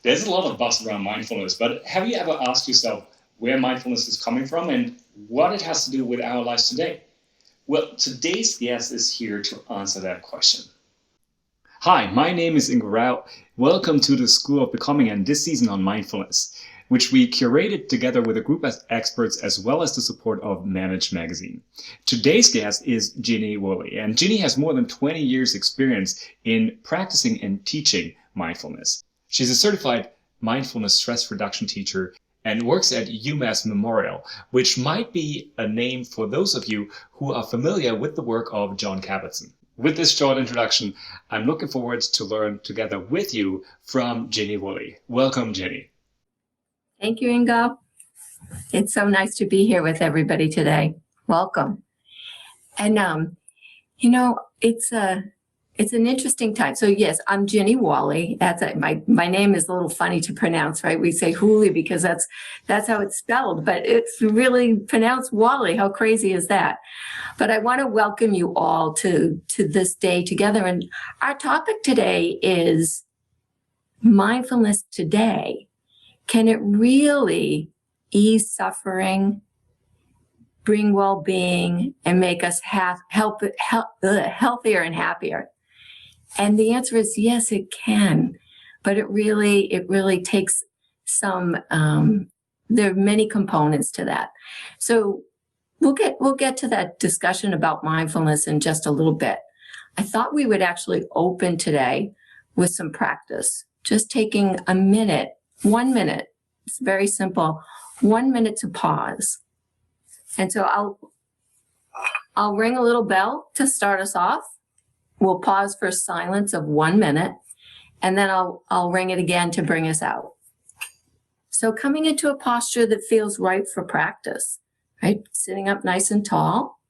There's a lot of buzz around mindfulness, but have you ever asked yourself where mindfulness is coming from and what it has to do with our lives today? Well, today's guest is here to answer that question. Hi, my name is Ingo Rao. Welcome to the School of Becoming and this season on mindfulness, which we curated together with a group of experts as well as the support of Manage magazine. Today's guest is Ginny Wholley, and Ginny has more than 20 years experience in practicing and teaching mindfulness. She's a certified mindfulness stress reduction teacher and works at UMass Memorial, which might be a name for those of you who are familiar with the work of Jon Kabat-Zinn. With this short introduction, I'm looking forward to learn together with you from Ginny Wholley. Welcome, Ginny. Thank you, Ingo. It's so nice to be here with everybody today. Welcome. And, it's an interesting time. So yes, I'm Ginny Wholley. That's it. My name is a little funny to pronounce, right? We say Wholley because that's how it's spelled, but it's really pronounced Wholley. How crazy is that? But I want to welcome you all to this day together. And our topic today is mindfulness today. Can it really ease suffering, bring well-being, and make us healthier and happier? And the answer is yes, it can. But it really takes some. There are many components to that. So we'll get to that discussion about mindfulness in just a little bit. I thought we would actually open today with some practice, just taking a minute. 1 minute. It's very simple. 1 minute to pause. And so I'll ring a little bell to start us off. We'll pause for silence of 1 minute, and then I'll ring it again to bring us out. So coming into a posture that feels right for practice, right? Sitting up nice and tall,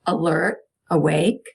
alert, awake.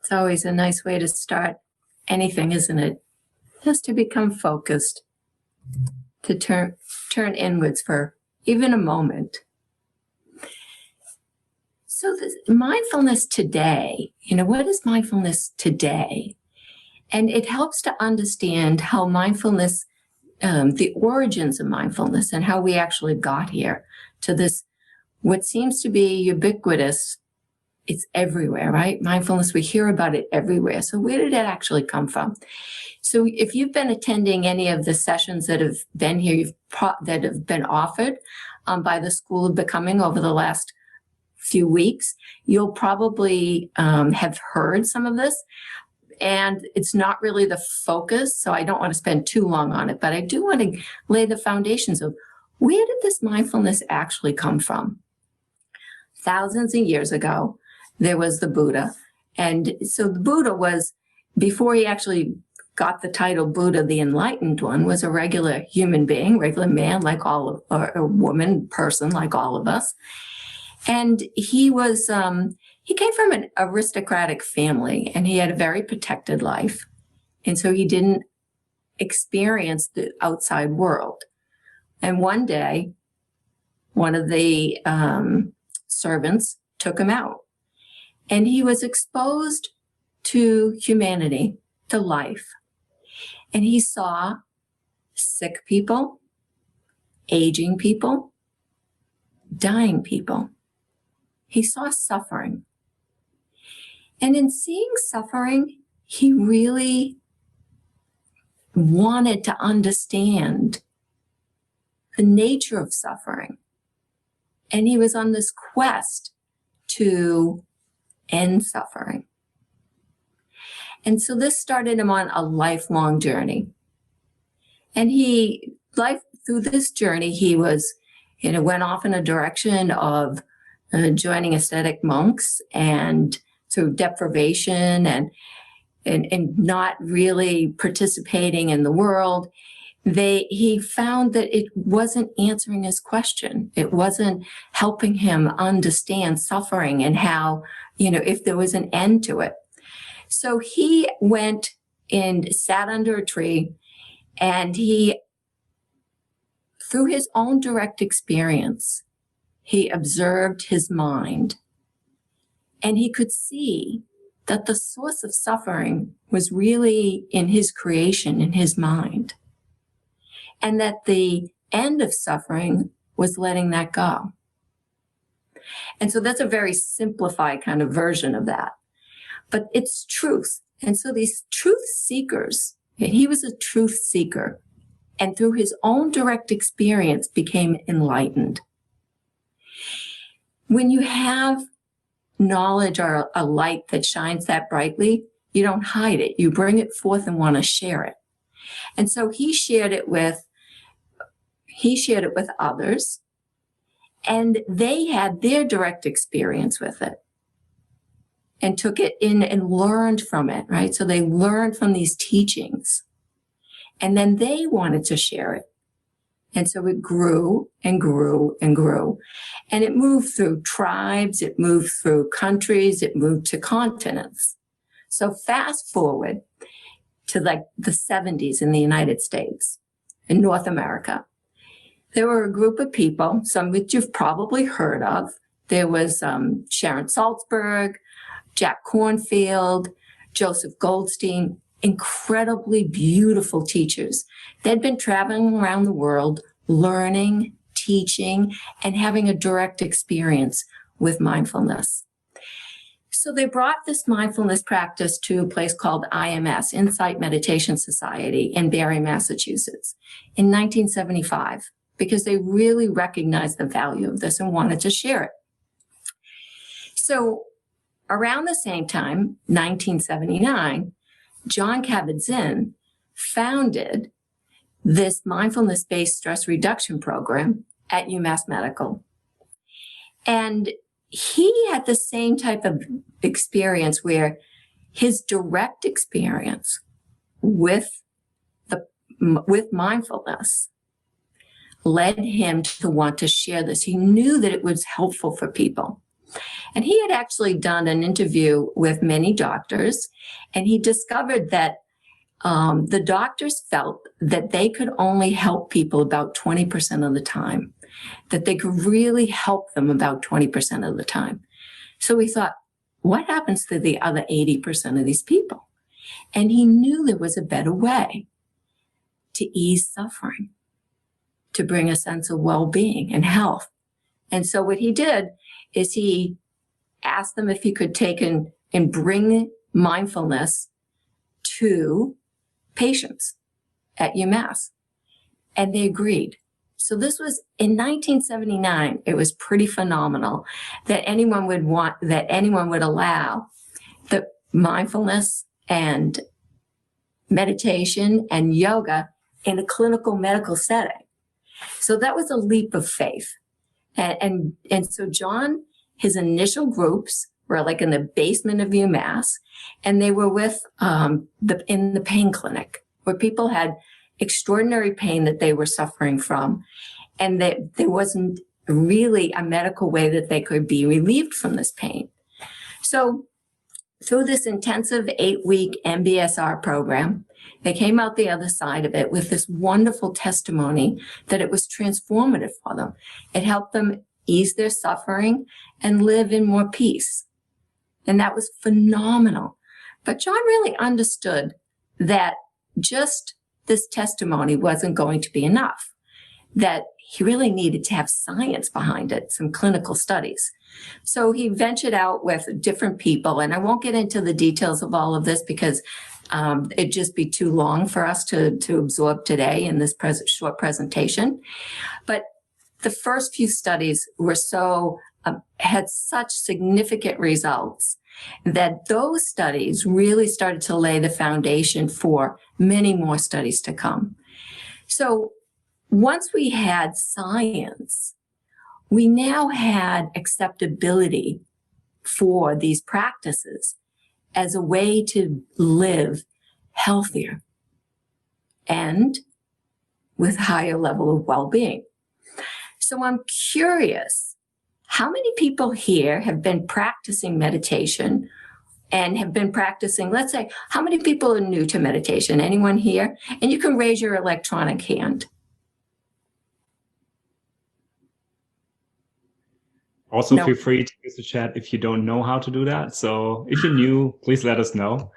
It's always a nice way to start anything, isn't it? Just to become focused, to turn inwards for even a moment. So this mindfulness today, what is mindfulness today? And it helps to understand how mindfulness, the origins of mindfulness and how we actually got here to this, what seems to be ubiquitous. It's everywhere, right? Mindfulness, we hear about it everywhere. So where did it actually come from? So if you've been attending any of the sessions that have been here, that have been offered by the School of Becoming over the last few weeks, you'll probably have heard some of this. And it's not really the focus, so I don't want to spend too long on it. But I do want to lay the foundations of where did this mindfulness actually come from? Thousands of years ago, there was the Buddha. And so the Buddha was, before he actually got the title Buddha, the enlightened one, was a regular human being, regular man like or a woman, person like all of us. And he was, he came from an aristocratic family and he had a very protected life. And so he didn't experience the outside world. And one day, one of the servants took him out. And he was exposed to humanity, to life. And he saw sick people, aging people, dying people. He saw suffering. And in seeing suffering, he really wanted to understand the nature of suffering. And he was on this quest to end suffering. And so this started him on a lifelong journey. And through this journey, he was, went off in a direction of joining ascetic monks and through deprivation and not really participating in the world. He found that it wasn't answering his question. It wasn't helping him understand suffering and how, if there was an end to it. So he went and sat under a tree, and through his own direct experience, he observed his mind, and he could see that the source of suffering was really in his creation, in his mind, and that the end of suffering was letting that go. And so that's a very simplified kind of version of that, but it's truth. And so these truth seekers, and he was a truth seeker, and through his own direct experience became enlightened. When you have knowledge or a light that shines that brightly, you don't hide it. You bring it forth and want to share it. And so he shared it with others, and they had their direct experience with it and took it in and learned from it, right? So they learned from these teachings, and then they wanted to share it. And so it grew and grew and grew. And it moved through tribes, it moved through countries, it moved to continents. So fast forward to like the 70s in the United States, in North America. There were a group of people, some which you've probably heard of. There was Sharon Salzberg, Jack Kornfield, Joseph Goldstein, incredibly beautiful teachers. They'd been traveling around the world, learning, teaching, and having a direct experience with mindfulness. So they brought this mindfulness practice to a place called IMS, Insight Meditation Society, in Barre, Massachusetts, in 1975, because they really recognized the value of this and wanted to share it. So around the same time, 1979, John Kabat-Zinn founded this mindfulness-based stress reduction program at UMass Medical. And he had the same type of experience where his direct experience with mindfulness led him to want to share this. He knew that it was helpful for people. And he had actually done an interview with many doctors, and he discovered that the doctors felt that they could only help people about 20% of the time, that they could really help them about 20% of the time. So he thought, what happens to the other 80% of these people? And he knew there was a better way to ease suffering, to bring a sense of well-being and health. And so what he did is he asked them if he could take and bring mindfulness to patients at UMass. And they agreed. So this was in 1979. It was pretty phenomenal that anyone would allow the mindfulness and meditation and yoga in a clinical medical setting. So that was a leap of faith. And so John, his initial groups were like in the basement of UMass, and they were with in the pain clinic where people had extraordinary pain that they were suffering from, and that there wasn't really a medical way that they could be relieved from this pain. So through this intensive 8-week MBSR program, they came out the other side of it with this wonderful testimony that it was transformative for them. It helped them ease their suffering and live in more peace. And that was phenomenal. But John really understood that just this testimony wasn't going to be enough, that he really needed to have science behind it, some clinical studies. So he ventured out with different people, and I won't get into the details of all of this because it'd just be too long for us to absorb today in this short presentation. But the first few studies were had such significant results that those studies really started to lay the foundation for many more studies to come. So once we had science, we now had acceptability for these practices as a way to live healthier and with higher level of well-being. So I'm curious, how many people here have been practicing meditation and have been practicing, let's say, how many people are new to meditation? Anyone here? And you can raise your electronic hand. Also, feel free to use the chat if you don't know how to do that. So if you're new, please let us know.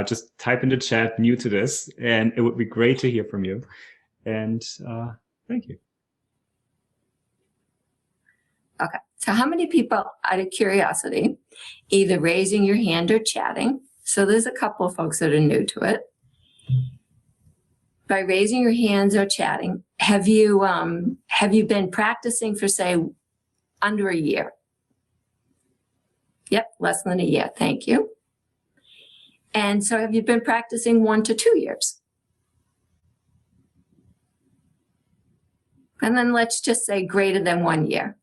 Just type in the chat, new to this, and it would be great to hear from you. And thank you. Okay, so how many people, out of curiosity, either raising your hand or chatting? So there's a couple of folks that are new to it. By raising your hands or chatting, have you been practicing for, say, under a year? Yep, less than a year, thank you. And so have you been practicing 1 to 2 years? And then let's just say greater than 1 year.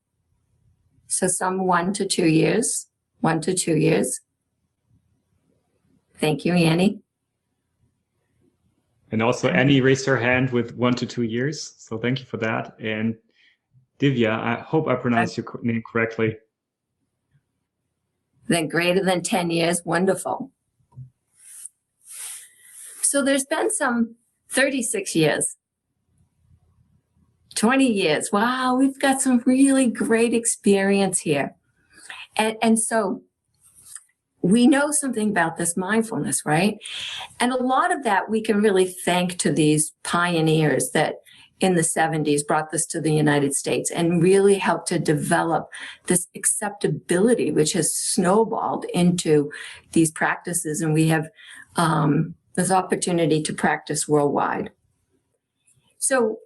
So some 1 to 2 years, 1 to 2 years. Thank you, Annie. And also Annie raised her hand with 1 to 2 years. So thank you for that. And Divya, I hope I pronounced your name correctly. Then greater than 10 years, wonderful. So there's been some 36 years, 20 years. Wow, we've got some really great experience here. And so we know something about this mindfulness, right? And a lot of that we can really thank to these pioneers that in the 70s brought this to the United States and really helped to develop this acceptability, which has snowballed into these practices. And we have this opportunity to practice worldwide. So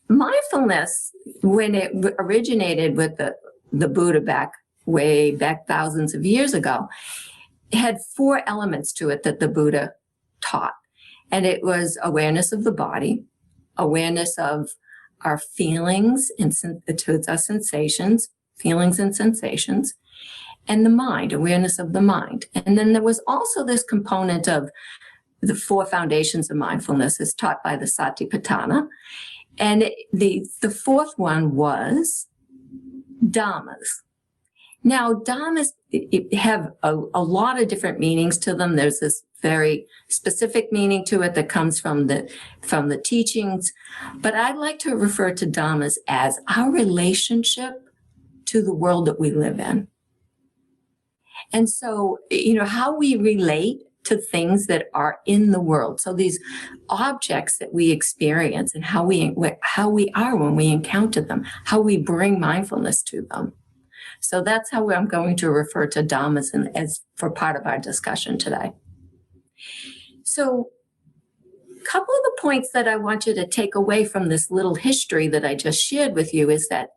mindfulness, when it originated with the Buddha way back thousands of years ago, it had 4 elements to it that the Buddha taught. And it was awareness of the body, awareness of our feelings and our sensations, feelings and sensations, and the mind, awareness of the mind. And then there was also this component of the 4 foundations of mindfulness as taught by the Satipatthana. And the 4th one was dhammas. Now, dhammas have a lot of different meanings to them. There's this very specific meaning to it that comes from the teachings. But I'd like to refer to dhammas as our relationship to the world that we live in. And so, how we relate to things that are in the world. So these objects that we experience and how we are when we encounter them, how we bring mindfulness to them. So that's how I'm going to refer to dhammas as for part of our discussion today. So a couple of the points that I want you to take away from this little history that I just shared with you is that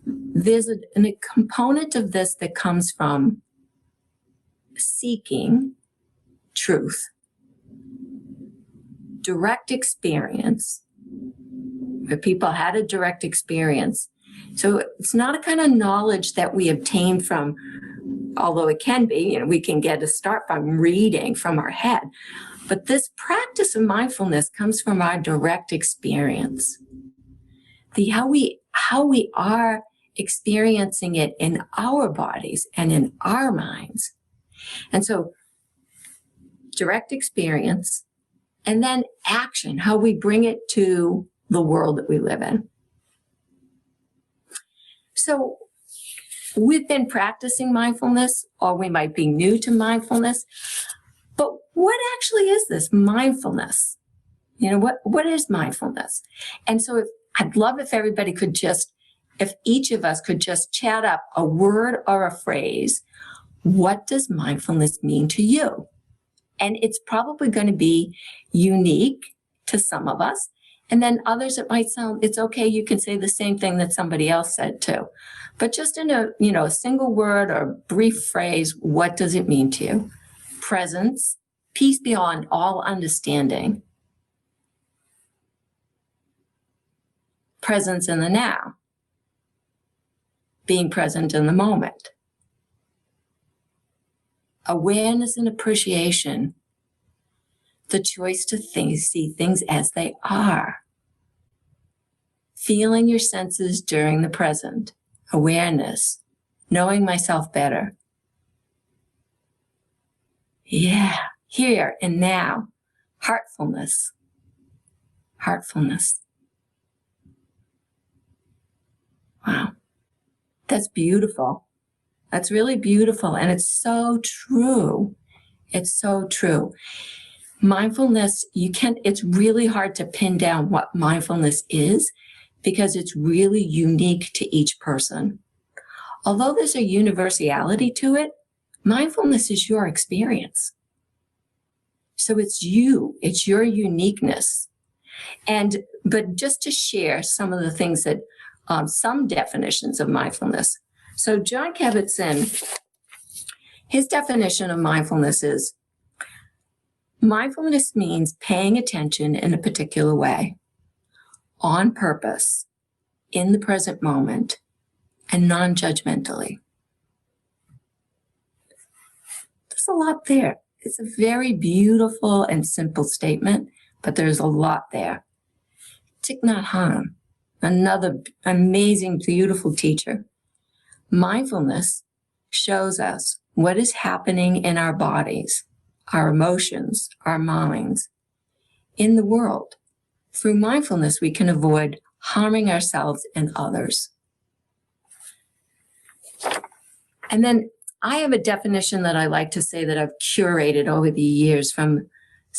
there's a component of this that comes from seeking truth, direct experience, where people had a direct experience. So it's not a kind of knowledge that we obtain from, although it can be, we can get a start from reading from our head. But this practice of mindfulness comes from our direct experience. How we are experiencing it in our bodies and in our minds. And so direct experience and then action, how we bring it to the world that we live in. So we've been practicing mindfulness, or we might be new to mindfulness, but what actually is this mindfulness? What is mindfulness? And so I'd love if everybody could if each of us could just chat up a word or a phrase. What does mindfulness mean to you? And it's probably going to be unique to some of us. And then others, it might sound, it's okay, you can say the same thing that somebody else said too. But just in a single word or brief phrase, what does it mean to you? Presence, peace beyond all understanding. Presence in the now. Being present in the moment. Awareness and appreciation. The choice to see things as they are. Feeling your senses during the present. Awareness. Knowing myself better. Yeah, here and now. Heartfulness. Heartfulness. Wow. That's beautiful. That's really beautiful. And it's so true. It's so true. Mindfulness, it's really hard to pin down what mindfulness is because it's really unique to each person. Although there's a universality to it, mindfulness is your experience. So it's it's your uniqueness. But just to share some of the things that, some definitions of mindfulness. So John Kabat-Zinn, his definition of mindfulness is, mindfulness means paying attention in a particular way, on purpose, in the present moment, and non-judgmentally. There's a lot there. It's a very beautiful and simple statement, but there's a lot there. Thich Nhat Hanh, another amazing, beautiful teacher. Mindfulness shows us what is happening in our bodies, our emotions, our minds, in the world. Through mindfulness, we can avoid harming ourselves and others. And then I have a definition that I like to say that I've curated over the years from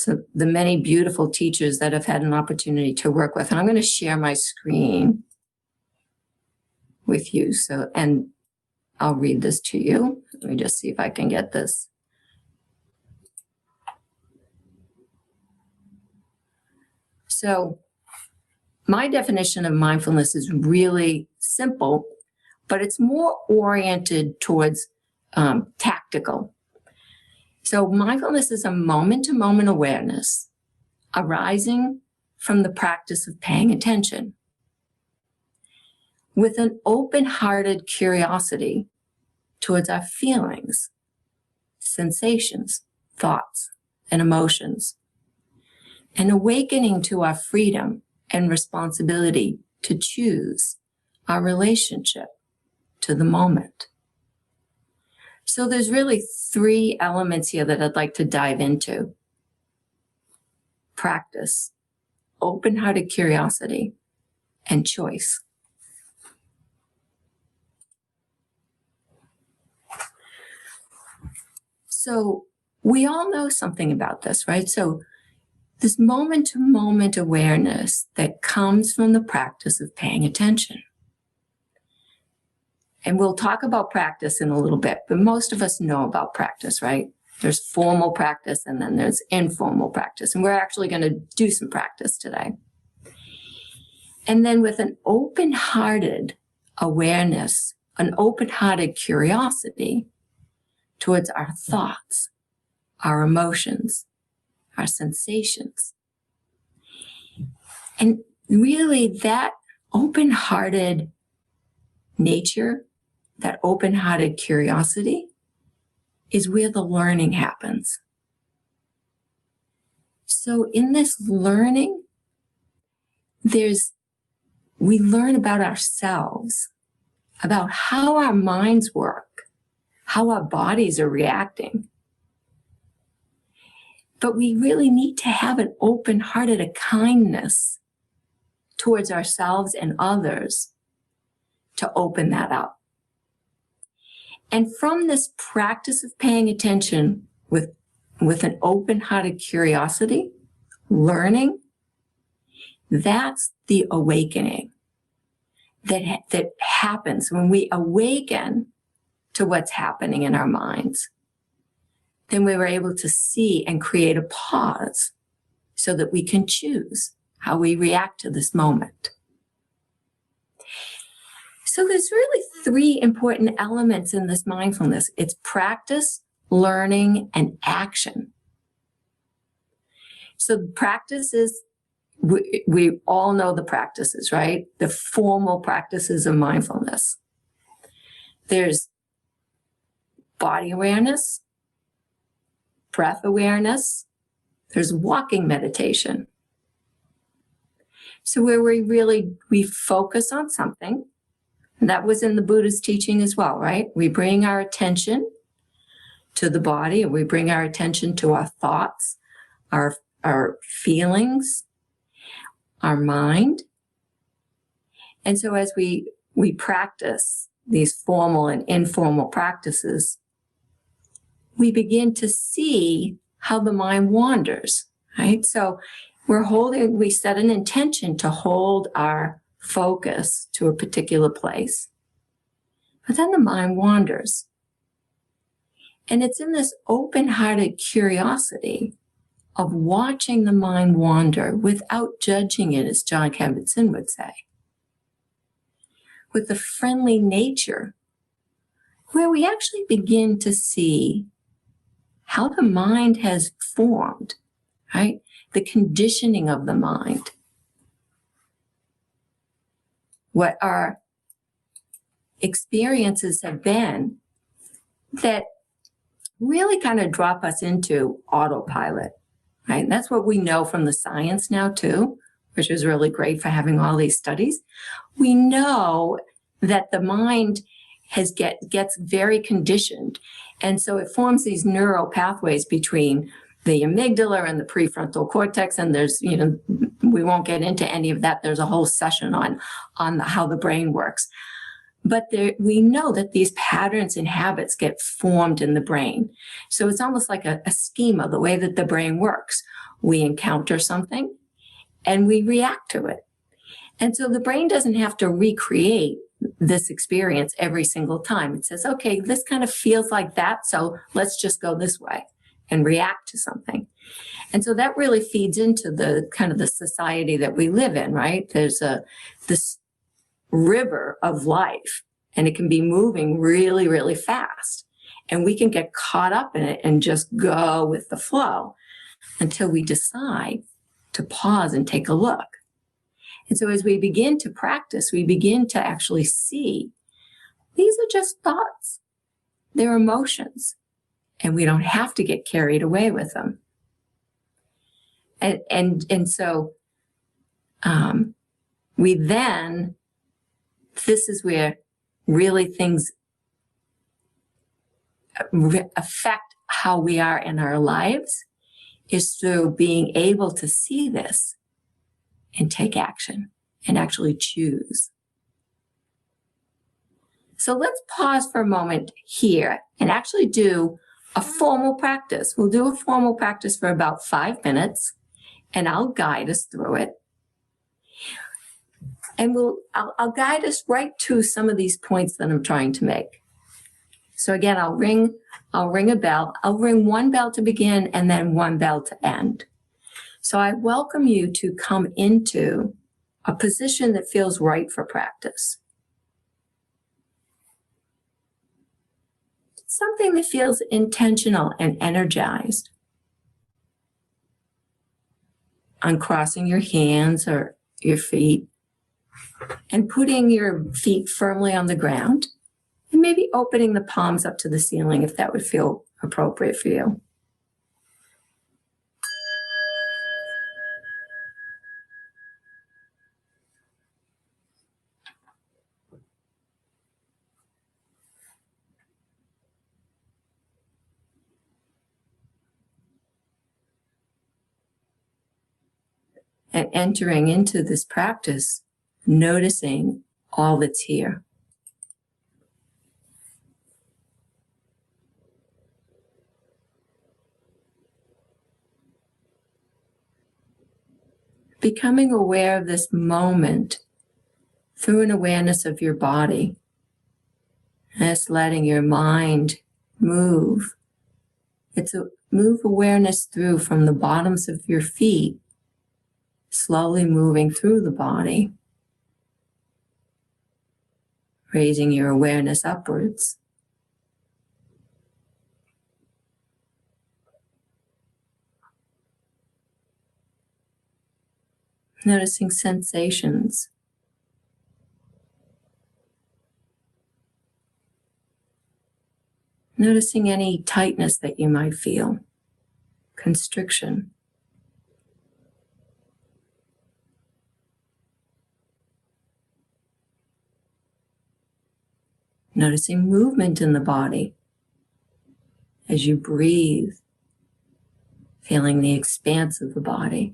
the many beautiful teachers that I've had an opportunity to work with. And I'm going to share my screen with you. And I'll read this to you. Let me just see if I can get this. So my definition of mindfulness is really simple, but it's more oriented towards tactical. So mindfulness is a moment-to-moment awareness arising from the practice of paying attention with an open-hearted curiosity towards our feelings, sensations, thoughts, and emotions, and awakening to our freedom and responsibility to choose our relationship to the moment. So there's really 3 elements here that I'd like to dive into. Practice, open-hearted curiosity, and choice. So we all know something about this, right? So this moment-to-moment awareness that comes from the practice of paying attention. And we'll talk about practice in a little bit, but most of us know about practice, right? There's formal practice and then there's informal practice. And we're actually going to do some practice today. And then with an open-hearted awareness, an open-hearted curiosity towards our thoughts, our emotions, our sensations. And really that open-hearted nature, that open-hearted curiosity is where the learning happens. So in this learning, we learn about ourselves, about how our minds work, how our bodies are reacting. But we really need to have an open-hearted, a kindness towards ourselves and others to open that up. And from this practice of paying attention with an open-hearted curiosity, learning, that's the awakening that happens when we awaken to what's happening in our minds. Then we were able to see and create a pause so that we can choose how we react to this moment. So there's really three important elements in this mindfulness. It's practice, learning, and action. So practice is, we all know the practices, right? The formal practices of mindfulness. There's body awareness, breath awareness, there's walking meditation. So where we focus on something, and that was in the Buddha's teaching as well, right? We bring our attention to the body, and we bring our attention to our thoughts, our feelings, our mind. And so as we practice these formal and informal practices, we begin to see how the mind wanders, right? So we set an intention to hold our focus to a particular place, but then the mind wanders. And it's in this open-hearted curiosity of watching the mind wander without judging it, as John Kabat-Zinn would say, with a friendly nature, where we actually begin to see how the mind has formed, right? The conditioning of the mind. What our experiences have been that really kind of drop us into autopilot, right? And that's what we know from the science now too, which is really great for having all these studies. We know that the mind gets very conditioned. And so it forms these neural pathways between the amygdala and the prefrontal cortex. And there's, we won't get into any of that. There's a whole session on how the brain works. But we know that these patterns and habits get formed in the brain. So it's almost like a schema, the way that the brain works. We encounter something and we react to it. And so the brain doesn't have to recreate this experience every single time. It says, okay, this kind of feels like that, so let's just go this way and react to something. And so that really feeds into the kind of the society that we live in, right? There's this river of life, and it can be moving really, really fast. And we can get caught up in it and just go with the flow until we decide to pause and take a look. And so as we begin to practice, we begin to actually see these are just thoughts. They're emotions. And we don't have to get carried away with them. And so we then, this is where really things affect how we are in our lives, is through being able to see this and take action and actually choose. So let's pause for a moment here and actually do a formal practice. We'll do a formal practice for about 5 minutes, and I'll guide us through it. And I'll guide us right to some of these points that I'm trying to make. So again, I'll ring a bell. I'll ring one bell to begin and then one bell to end. So I welcome you to come into a position that feels right for practice. Something that feels intentional and energized. Uncrossing your hands or your feet and putting your feet firmly on the ground, and maybe opening the palms up to the ceiling if that would feel appropriate for you. And entering into this practice, noticing all that's here. becoming aware of this moment through an awareness of your body. And it's letting your mind move. It's a move awareness through from the bottoms of your feet, slowly moving through the body, raising your awareness upwards. Noticing sensations. Noticing any tightness that you might feel, constriction. Noticing movement in the body as you breathe, feeling the expanse of the body.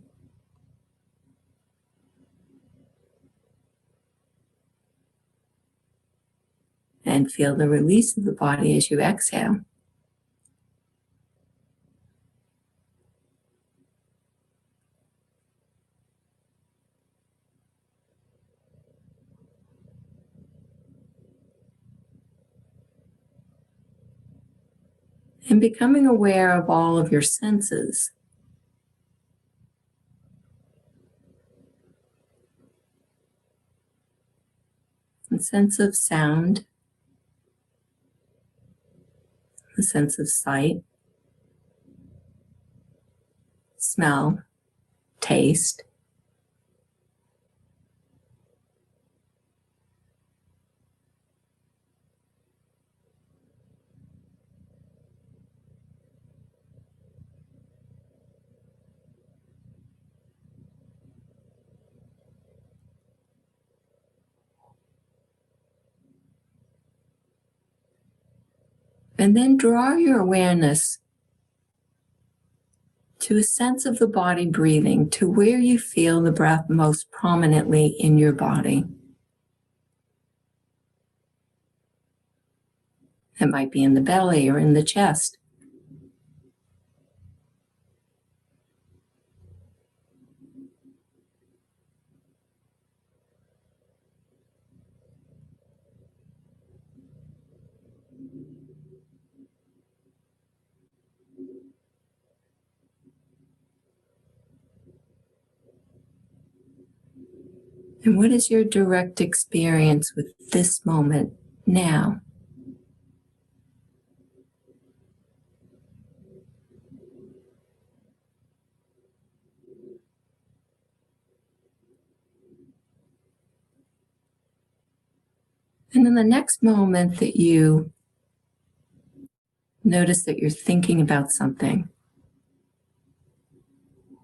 And feel the release of the body as you exhale. And becoming aware of all of your senses. The sense of sound, the sense of sight, smell, taste. And then draw your awareness to a sense of the body breathing, to where you feel the breath most prominently in your body. It might be in the belly or in the chest. And what is your direct experience with this moment now? And in the next moment that you notice that you're thinking about something,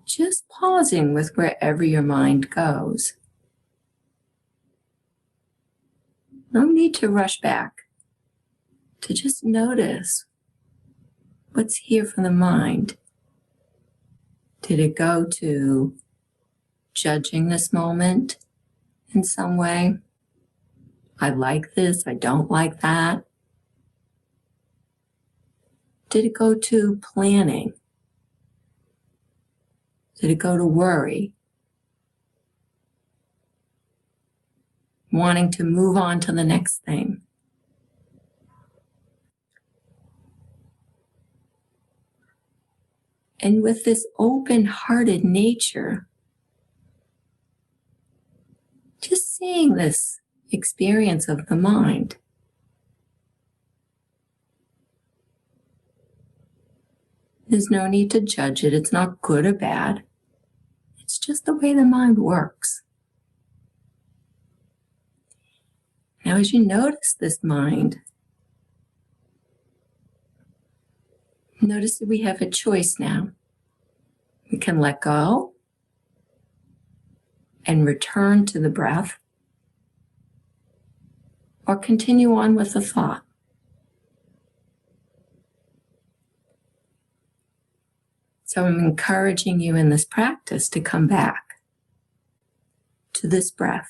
just pausing with wherever your mind goes. No need to rush back, to just notice what's here from the mind. Did it go to judging this moment in some way? I like this, I don't like that. Did it go to planning? Did it go to worry? Wanting to move on to the next thing? And with this open-hearted nature, just seeing this experience of the mind. There's no need to judge it. It's not good or bad. It's just the way the mind works. Now, as you notice this mind, notice that we have a choice now. We can let go and return to the breath, or continue on with the thought. So I'm encouraging you in this practice to come back to this breath.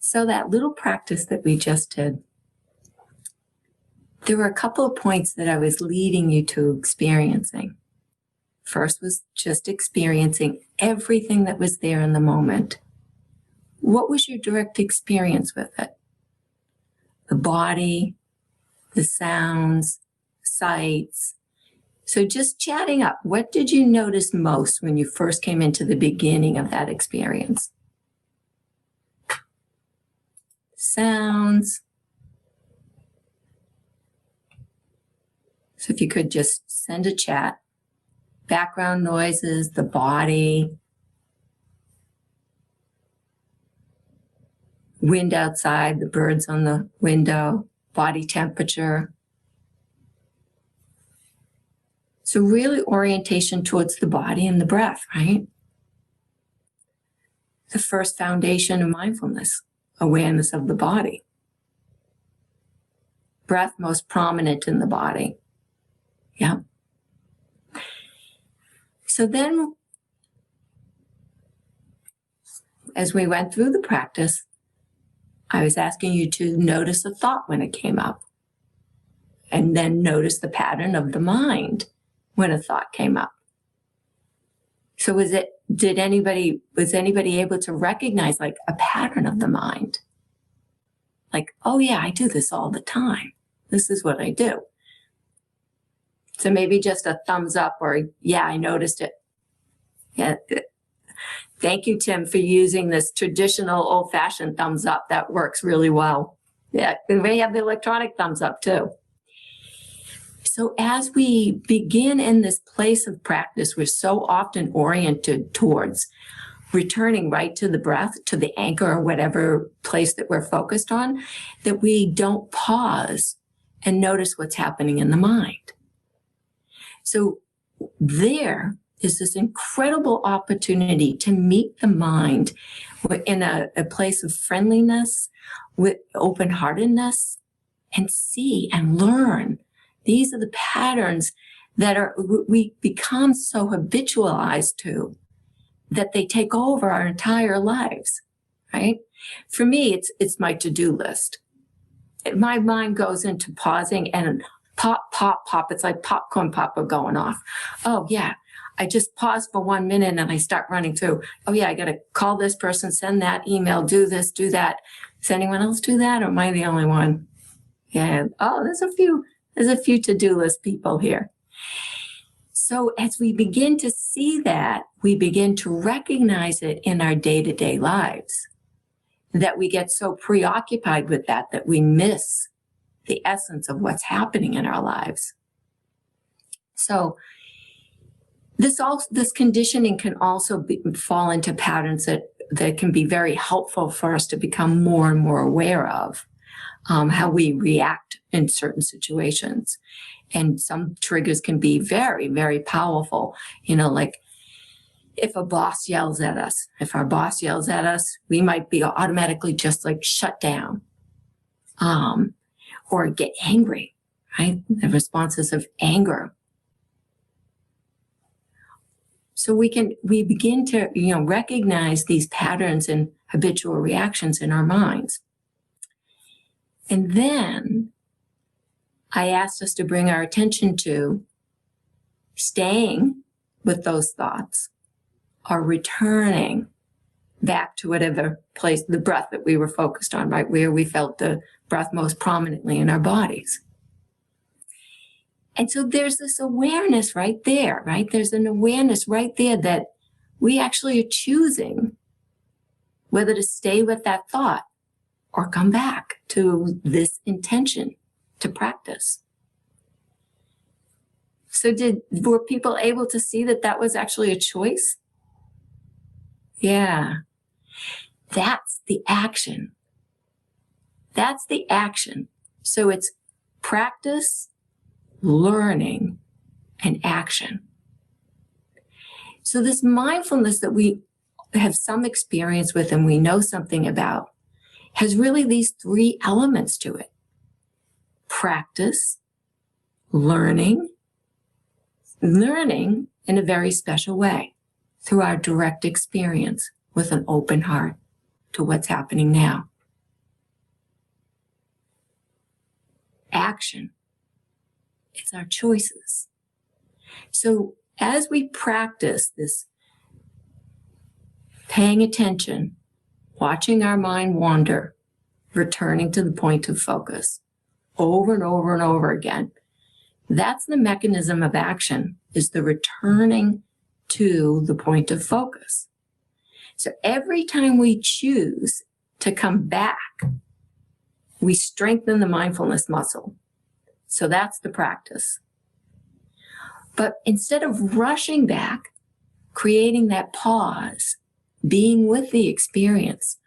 So that little practice that we just did, there were a couple of points that I was leading you to experiencing. First was just experiencing everything that was there in the moment. What was your direct experience with it? The body, the sounds, sights. So just chatting up, what did you notice most when you first came into the beginning of that experience? Sounds. So if you could just send a chat. Background noises, the body, wind outside, the birds on the window, body temperature. So really orientation towards the body and the breath, right? The first foundation of mindfulness, awareness of the body. Breath most prominent in the body. Yeah. So then, as we went through the practice, I was asking you to notice a thought when it came up, and then notice the pattern of the mind when a thought came up. So was anybody able to recognize like a pattern of the mind? Like, oh yeah, I do this all the time. This is what I do. So maybe just a thumbs up or, yeah, I noticed it. Yeah. Thank you, Tim, for using this traditional old-fashioned thumbs up. That works really well. Yeah, we have the electronic thumbs up too. So as we begin in this place of practice, we're so often oriented towards returning right to the breath, to the anchor or whatever place that we're focused on, that we don't pause and notice what's happening in the mind. So there is this incredible opportunity to meet the mind in a place of friendliness, with open-heartedness, and see and learn. These are the patterns that we become so habitualized to that they take over our entire lives, right? For me, it's my to-do list. My mind goes into pausing and pop, pop, pop. It's like popcorn popper going off. Oh, yeah. I just pause for 1 minute and I start running through. Oh, yeah, I got to call this person, send that email, do this, do that. Does anyone else do that, or am I the only one? Yeah. Oh, there's a few to-do list people here. So as we begin to see that, we begin to recognize it in our day-to-day lives, that we get so preoccupied with that we miss the essence of what's happening in our lives. So this conditioning can also fall into patterns that can be very helpful for us to become more and more aware of how we react in certain situations. And some triggers can be very, very powerful. You know, like if a boss yells at us, if our boss yells at us, we might be automatically just like shut down or get angry, right? The responses of anger. So we begin to, recognize these patterns and habitual reactions in our minds. And then I asked us to bring our attention to staying with those thoughts or returning back to whatever place, the breath that we were focused on, right? Where we felt the breath most prominently in our bodies. And so there's this awareness right there, right? There's an awareness right there that we actually are choosing whether to stay with that thought or come back to this intention to practice. So were people able to see that was actually a choice? Yeah. That's the action. That's the action. So it's practice, learning, and action. So this mindfulness that we have some experience with and we know something about has really these three elements to it. Practice, learning in a very special way through our direct experience with an open heart to what's happening now action. It's our choices. So as we practice this paying attention, watching our mind wander, returning to the point of focus over and over and over again, that's the mechanism of action, is the returning to the point of focus. So every time we choose to come back, we strengthen the mindfulness muscle. So that's the practice. But instead of rushing back, creating that pause, being with the experience,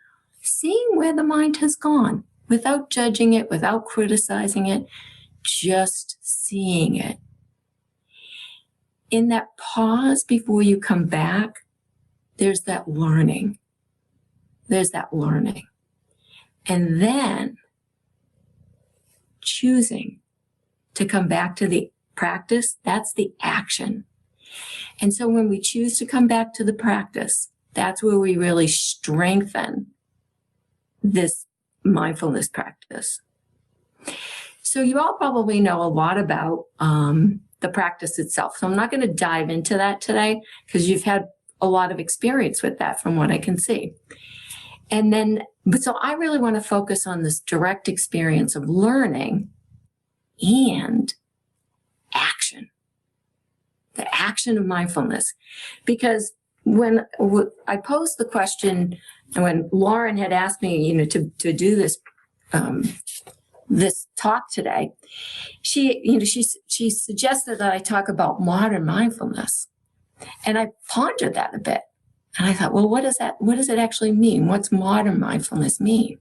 seeing where the mind has gone without judging it, without criticizing it, just seeing it. In that pause before you come back, there's that learning. There's that learning. And then choosing to come back to the practice, that's the action. And so when we choose to come back to the practice, that's where we really strengthen this mindfulness practice. So you all probably know a lot about the practice itself. So I'm not going to dive into that today because you've had a lot of experience with that from what I can see. And then, but so I really want to focus on this direct experience of learning and action, the action of mindfulness. Because when I posed the question, and when Lauren had asked me, to do this, this talk today, she suggested that I talk about modern mindfulness. And I pondered that a bit. And I thought, well, what does it actually mean? What's modern mindfulness mean?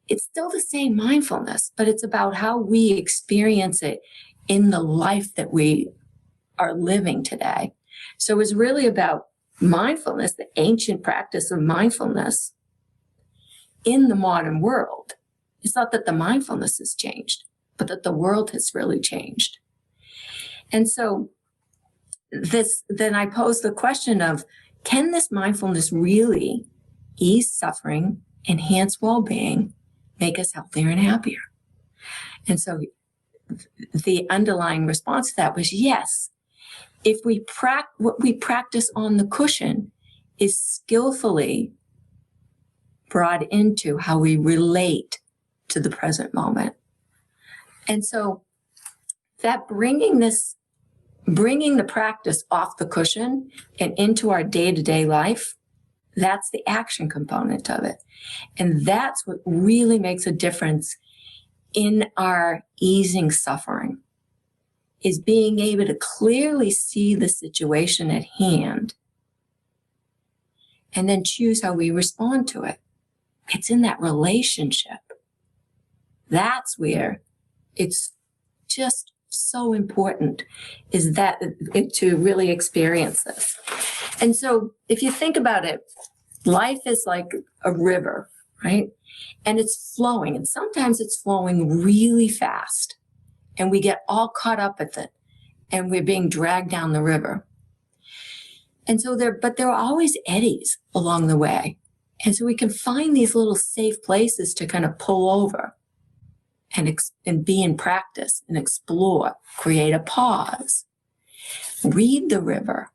It's still the same mindfulness, but it's about how we experience it in the life that we are living today. So it's really about mindfulness, the ancient practice of mindfulness in the modern world. It's not that the mindfulness has changed, but that the world has really changed. And so then I posed the question of, can this mindfulness really ease suffering, enhance well-being, make us healthier and happier? And so the underlying response to that was yes. If what we practice on the cushion is skillfully brought into how we relate to the present moment. And so that bringing the practice off the cushion and into our day-to-day life, that's the action component of it. And that's what really makes a difference in our easing suffering, is being able to clearly see the situation at hand and then choose how we respond to it. It's in that relationship. That's where it's just so important, is that to really experience this. And so if you think about it, life is like a river, right? And it's flowing, and sometimes it's flowing really fast, and we get all caught up with it, and we're being dragged down the river. And so there are always eddies along the way. And so we can find these little safe places to kind of pull over and be in practice and explore, create a pause, read the river,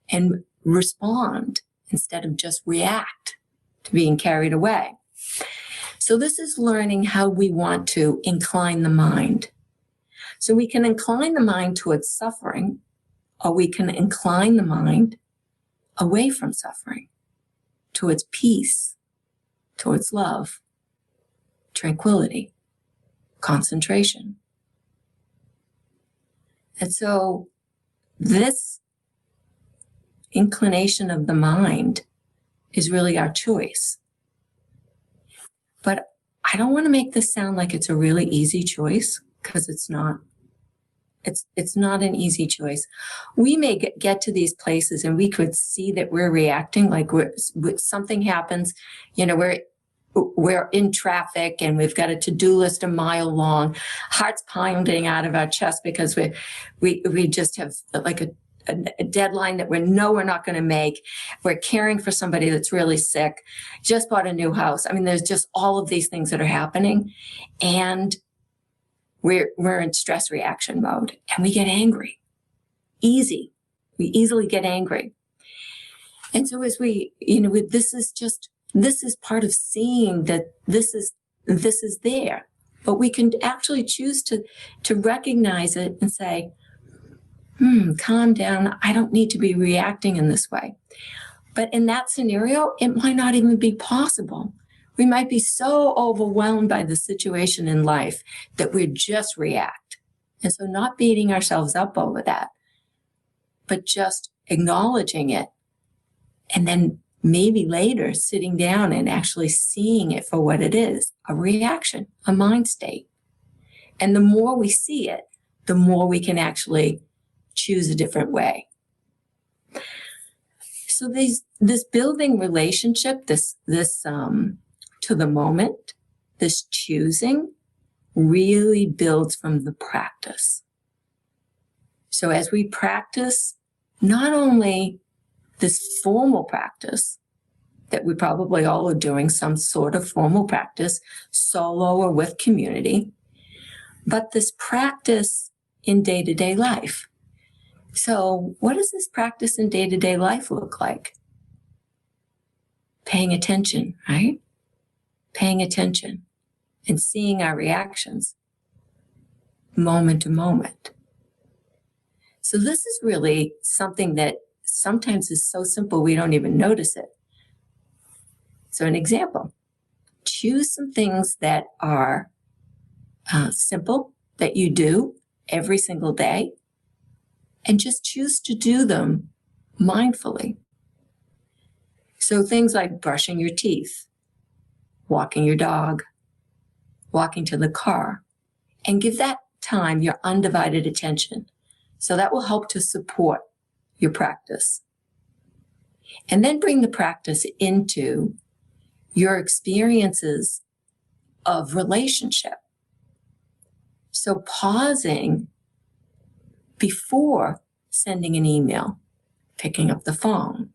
and respond instead of just react to being carried away. So this is learning how we want to incline the mind. So we can incline the mind towards suffering, or we can incline the mind away from suffering, towards peace, towards love, tranquility, concentration. And so this inclination of the mind is really our choice. But I don't want to make this sound like it's a really easy choice, because it's not. It's not an easy choice. We may get to these places and we could see that we're reacting, like something happens, we're in traffic and we've got a to-do list a mile long, hearts pounding out of our chest because we just have like a deadline that we're not going to make. We're caring for somebody that's really sick, just bought a new house. I mean, there's just all of these things that are happening. And we're in stress reaction mode and we get angry. We easily get angry. And so as this is part of seeing that this is there, but we can actually choose to recognize it and say, calm down. I don't need to be reacting in this way. But in that scenario, it might not even be possible. We might be so overwhelmed by the situation in life that we just react. And so not beating ourselves up over that, but just acknowledging it. And then maybe later sitting down and actually seeing it for what it is, a reaction, a mind state. And the more we see it, the more we can actually choose a different way. So this building relationship, this to the moment, this choosing really builds from the practice. So as we practice, not only this formal practice that we probably all are doing, some sort of formal practice, solo or with community, but this practice in day-to-day life. So what does this practice in day-to-day life look like? Paying attention, right? Paying attention and seeing our reactions moment to moment. So this is really something that sometimes is so simple we don't even notice it. So an example, choose some things that are simple that you do every single day and just choose to do them mindfully. So things like brushing your teeth, walking your dog, walking to the car, and give that time your undivided attention. So that will help to support your practice. And then bring the practice into your experiences of relationship. So pausing before sending an email, picking up the phone,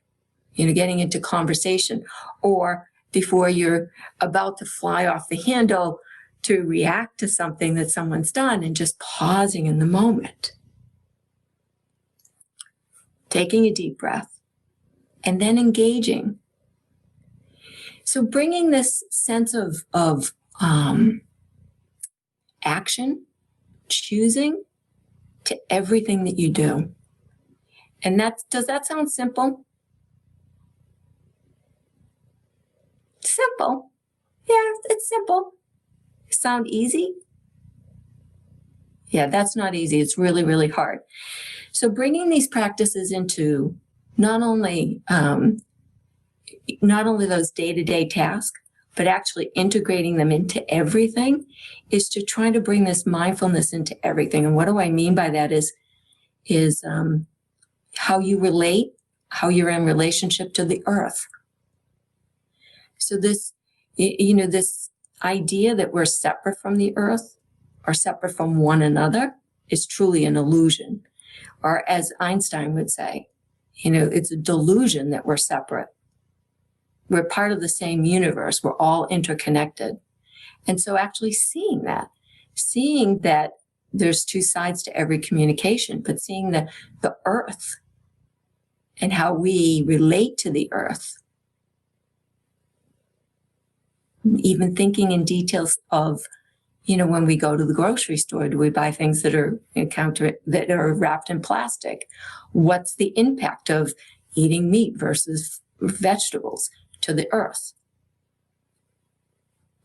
getting into conversation, or before you're about to fly off the handle to react to something that someone's done, and just pausing in the moment. Taking a deep breath and then engaging. So bringing this sense of action, choosing to everything that you do. And does that sound simple? Simple. Yeah, it's simple. Sound easy? Yeah, that's not easy. It's really, really hard. So bringing these practices into not only those day-to-day tasks, but actually integrating them into everything is to try to bring this mindfulness into everything. And what do I mean by that is how you relate, how you're in relationship to the earth. So this idea that we're separate from the earth or separate from one another is truly an illusion. Or as Einstein would say, it's a delusion that we're separate. We're part of the same universe. We're all interconnected. And so actually seeing that there's two sides to every communication, but seeing the earth and how we relate to the earth. Even thinking in details of, when we go to the grocery store, do we buy things that are wrapped in plastic? What's the impact of eating meat versus vegetables to the earth?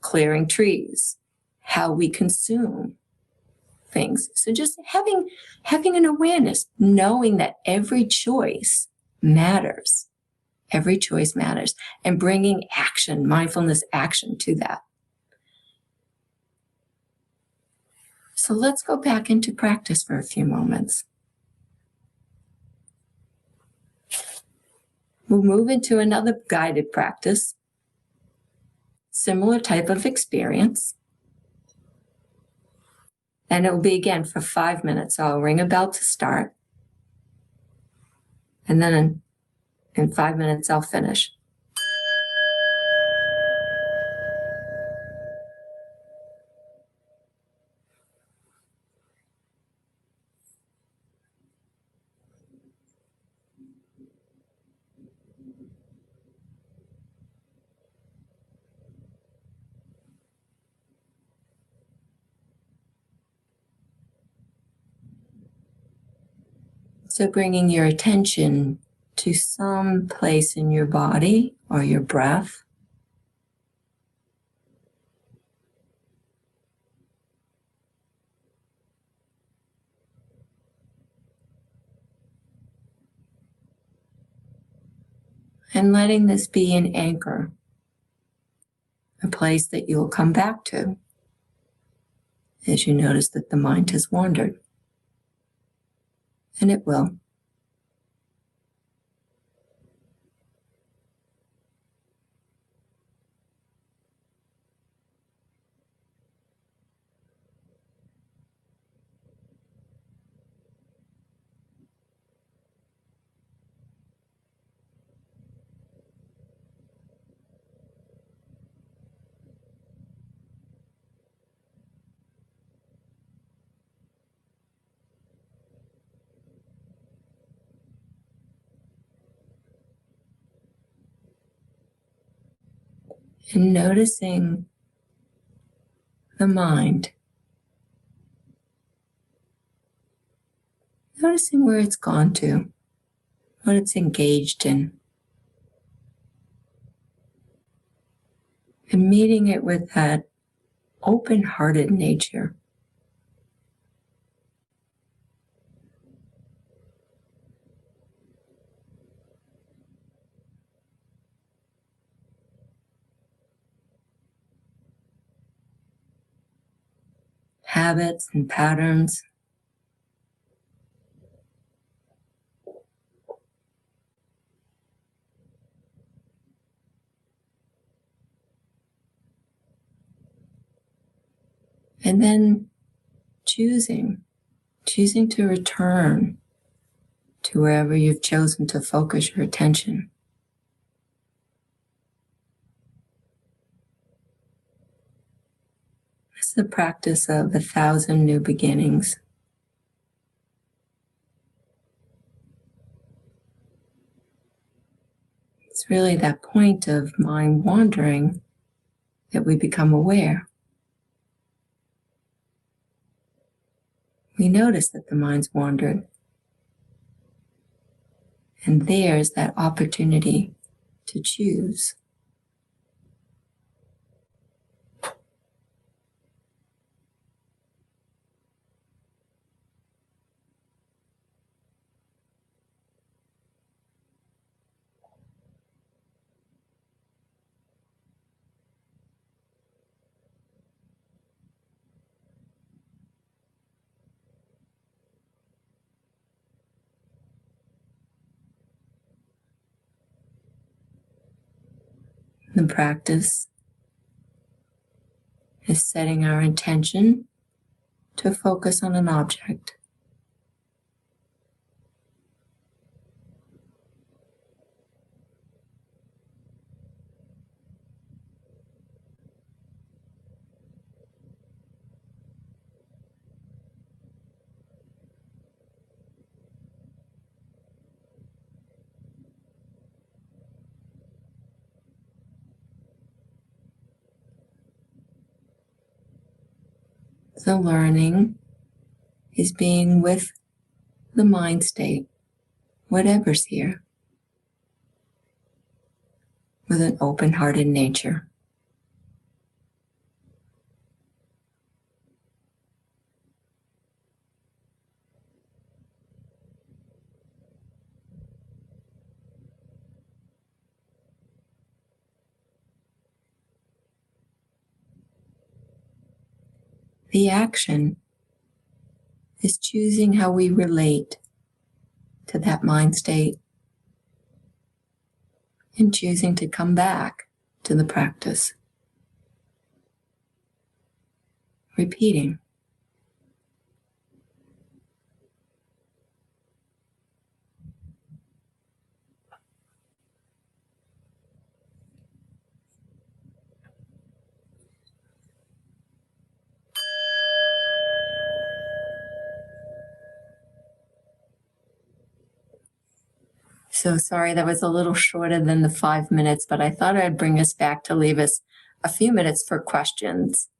Clearing trees, how we consume things. So just having an awareness, knowing that every choice matters. Every choice matters, and bringing action, mindfulness action to that. So let's go back into practice for a few moments. We'll move into another guided practice, similar type of experience. And it will be again for 5 minutes. So I'll ring a bell to start. And then in 5 minutes, I'll finish. So bringing your attention to some place in your body or your breath. And letting this be an anchor, a place that you'll come back to as you notice that the mind has wandered. And it will. And noticing the mind. Noticing where it's gone to, what it's engaged in. And meeting it with that open-hearted nature. Habits and patterns. And then choosing to return to wherever you've chosen to focus your attention. It's the practice of 1,000 new beginnings. It's really that point of mind wandering that we become aware. We notice that the mind's wandered. And there's that opportunity to choose. The practice is setting our intention to focus on an object. The learning is being with the mind state, whatever's here, with an open-hearted nature. The action is choosing how we relate to that mind state and choosing to come back to the practice. Repeating. So sorry, that was a little shorter than the 5 minutes, but I thought I'd bring us back to leave us a few minutes for questions.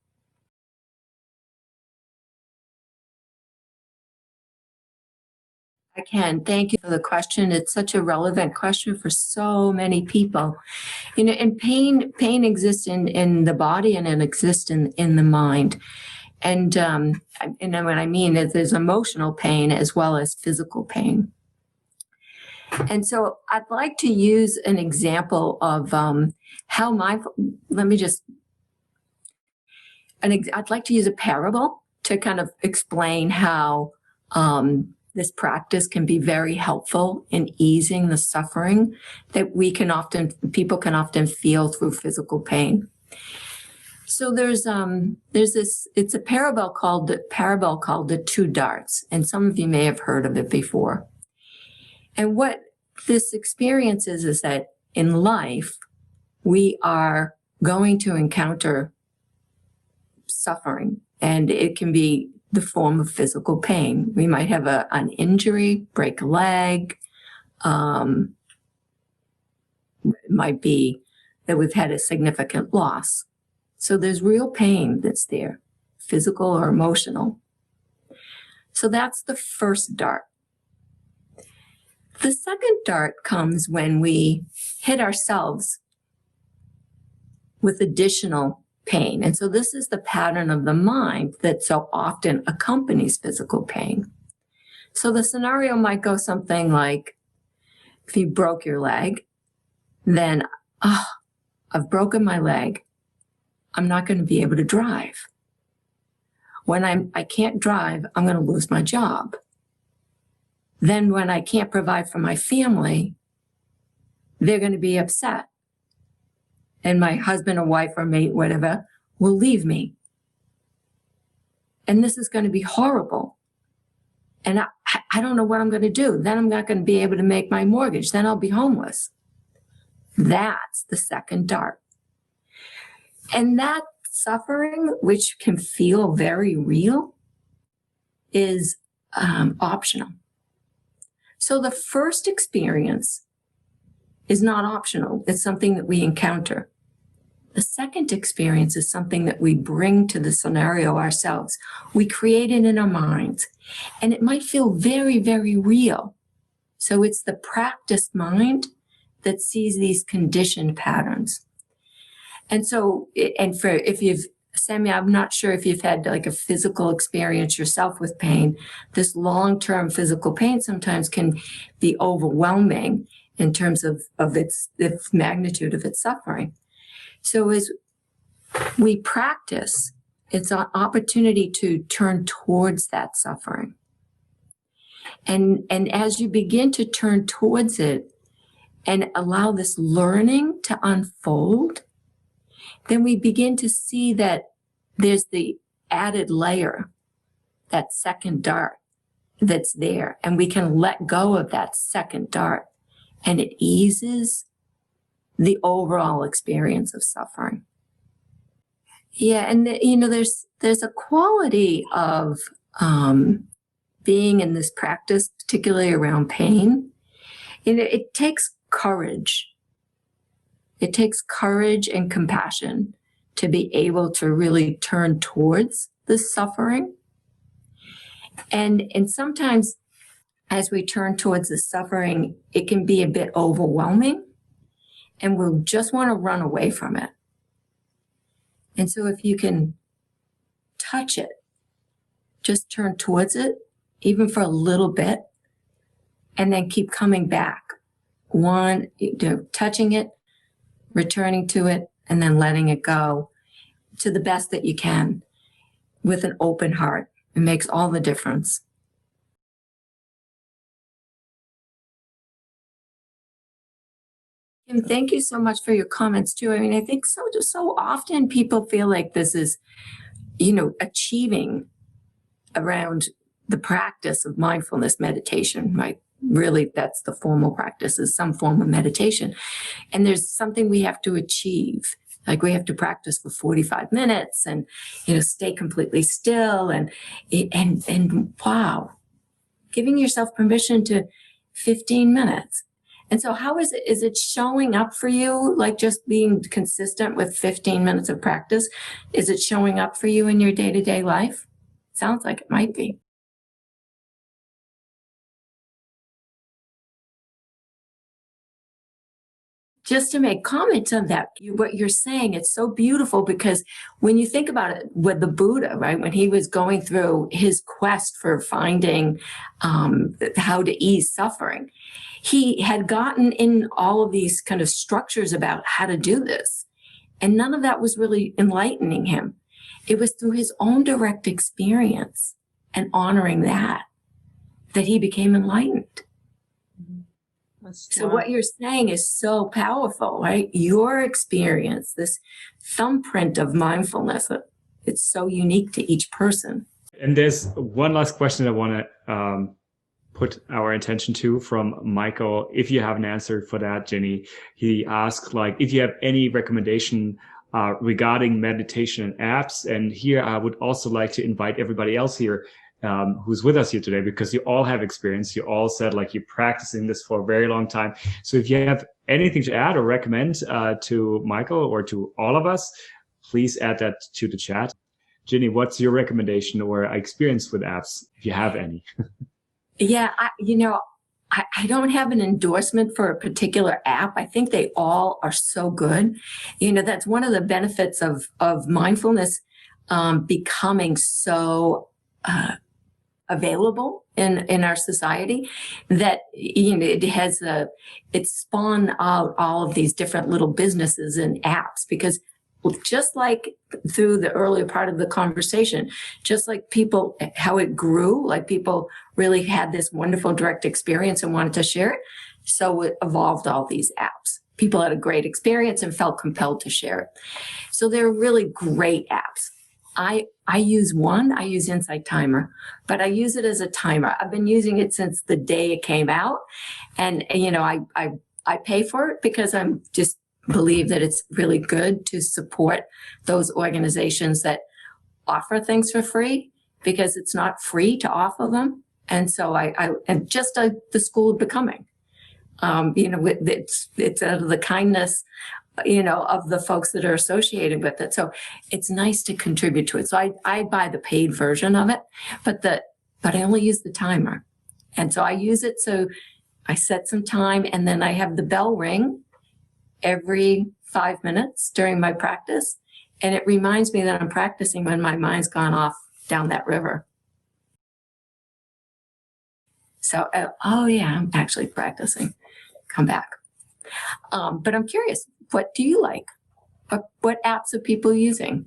I can. Thank you for the question. It's such a relevant question for so many people. And pain exists in the body and it exists in the mind. And what I mean is there's emotional pain as well as physical pain. And so I'd like to use an example of how I'd like to use a parable to kind of explain how this practice can be very helpful in easing the suffering that people can often feel through physical pain. So there's this, it's a parable called the Two Darts, and some of you may have heard of it before. And what this experience is that in life, we are going to encounter suffering, and it can be the form of physical pain. We might have an injury, break a leg. It might be that we've had a significant loss. So there's real pain that's there, physical or emotional. So that's the first dart. The second dart comes when we hit ourselves with additional pain. And so this is the pattern of the mind that so often accompanies physical pain. So the scenario might go something like, if you broke your leg, then, I've broken my leg. I'm not going to be able to drive. When I can't drive, I'm going to lose my job. Then when I can't provide for my family, they're going to be upset. And my husband or wife or mate, whatever, will leave me. And this is going to be horrible. And I don't know what I'm going to do. Then I'm not going to be able to make my mortgage. Then I'll be homeless. That's the second dart. And that suffering, which can feel very real, is optional. So the first experience is not optional. It's something that we encounter. The second experience is something that we bring to the scenario ourselves. We create it in our minds, and it might feel very, very real. So it's the practiced mind that sees these conditioned patterns. And so, Sammy, I'm not sure if you've had like a physical experience yourself with pain. This long-term physical pain sometimes can be overwhelming in terms of the magnitude of its suffering. So as we practice, it's an opportunity to turn towards that suffering. And as you begin to turn towards it and allow this learning to unfold, then we begin to see that there's the added layer, that second dart that's there, and we can let go of that second dart, and it eases the overall experience of suffering. Yeah, and there's a quality of being in this practice, particularly around pain. It takes courage. It takes courage and compassion to be able to really turn towards the suffering. And sometimes as we turn towards the suffering, it can be a bit overwhelming, and we'll just want to run away from it. And so if you can touch it, just turn towards it, even for a little bit, and then keep coming back. Touching it, returning to it, and then letting it go to the best that you can with an open heart. It makes all the difference. And thank you so much for your comments too. I mean, I think so often people feel like this is, achieving around the practice of mindfulness meditation, right? Really, that's the formal practice, is some form of meditation. And there's something we have to achieve. Like we have to practice for 45 minutes and, stay completely still and wow, giving yourself permission to 15 minutes. And so how is it showing up for you? Like just being consistent with 15 minutes of practice? Is it showing up for you in your day-to-day life? Sounds like it might be. just to make comments on that, what you're saying, it's so beautiful, because when you think about it with the Buddha, right, when he was going through his quest for finding how to ease suffering, he had gotten in all of these kind of structures about how to do this. And none of that was really enlightening him. It was through his own direct experience and honoring that he became enlightened. So what you're saying is so powerful, right? Your experience, this thumbprint of mindfulness, it's so unique to each person. And there's one last question I want to put our attention to from Michael. If you have an answer for that, Ginny, he asked, like, if you have any recommendation regarding meditation and apps. And here I would also like to invite everybody else here who's with us here today, because you all have experience. You all said, like, you're practicing this for a very long time. So if you have anything to add or recommend to Michael or to all of us, please add that to the chat. Ginny, what's your recommendation or experience with apps, if you have any? Yeah, I don't have an endorsement for a particular app. I think they all are so good. That's one of the benefits of mindfulness becoming so available in our society, that it's spawned out all of these different little businesses and apps, because just like through the earlier part of the conversation, just like people, how it grew, like people really had this wonderful direct experience and wanted to share it, so it evolved all these apps. People had a great experience and felt compelled to share it. So they're really great apps. I use Insight Timer, but I use it as a timer. I've been using it since the day it came out. And, I pay for it because I'm just believe that it's really good to support those organizations that offer things for free, because it's not free to offer them. And so and just the School of Becoming, it's out of the kindness, of the folks that are associated with it. So it's nice to contribute to it. So I buy the paid version of it, but I only use the timer. And so I use it. So I set some time, and then I have the bell ring every 5 minutes during my practice. And it reminds me that I'm practicing when my mind's gone off down that river. So, oh yeah, I'm actually practicing. Come back. But I'm curious, what do you like? What apps are people using?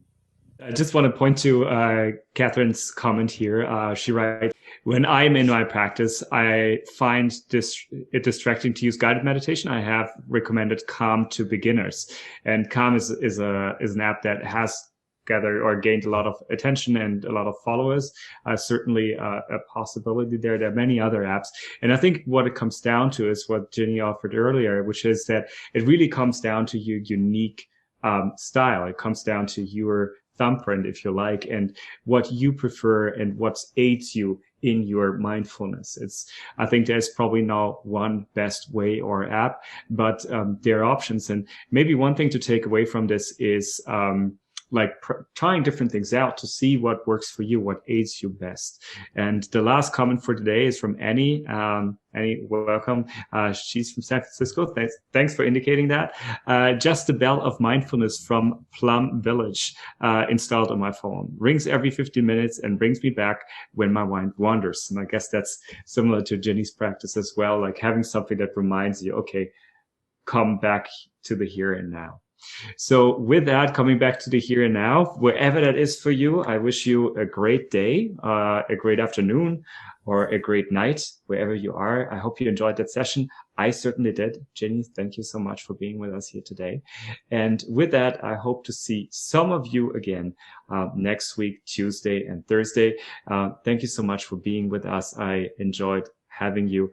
I just want to point to Catherine's comment here. She writes, when I'm in my practice, I find it distracting to use guided meditation. I have recommended Calm to beginners. And Calm is an app that has gathered or gained a lot of attention and a lot of followers. Certainly a possibility there. There are many other apps. And I think what it comes down to is what Ginny offered earlier, which is that it really comes down to your unique style. It comes down to your thumbprint, if you like, and what you prefer and what aids you in your mindfulness. I think there's probably not one best way or app, but there are options. And maybe one thing to take away from this is trying different things out to see what works for you, what aids you best. And the last comment for today is from Annie. Annie, welcome. She's from San Francisco. Thanks for indicating that. Just the bell of mindfulness from Plum Village installed on my phone. Rings every 15 minutes and brings me back when my mind wanders. And I guess that's similar to Ginny's practice as well, like having something that reminds you, okay, come back to the here and now. So with that, coming back to the here and now, wherever that is for you, I wish you a great day, a great afternoon, or a great night, wherever you are. I hope you enjoyed that session. I certainly did. Ginny, thank you so much for being with us here today. And with that, I hope to see some of you again next week, Tuesday and Thursday. Thank you so much for being with us. I enjoyed having you.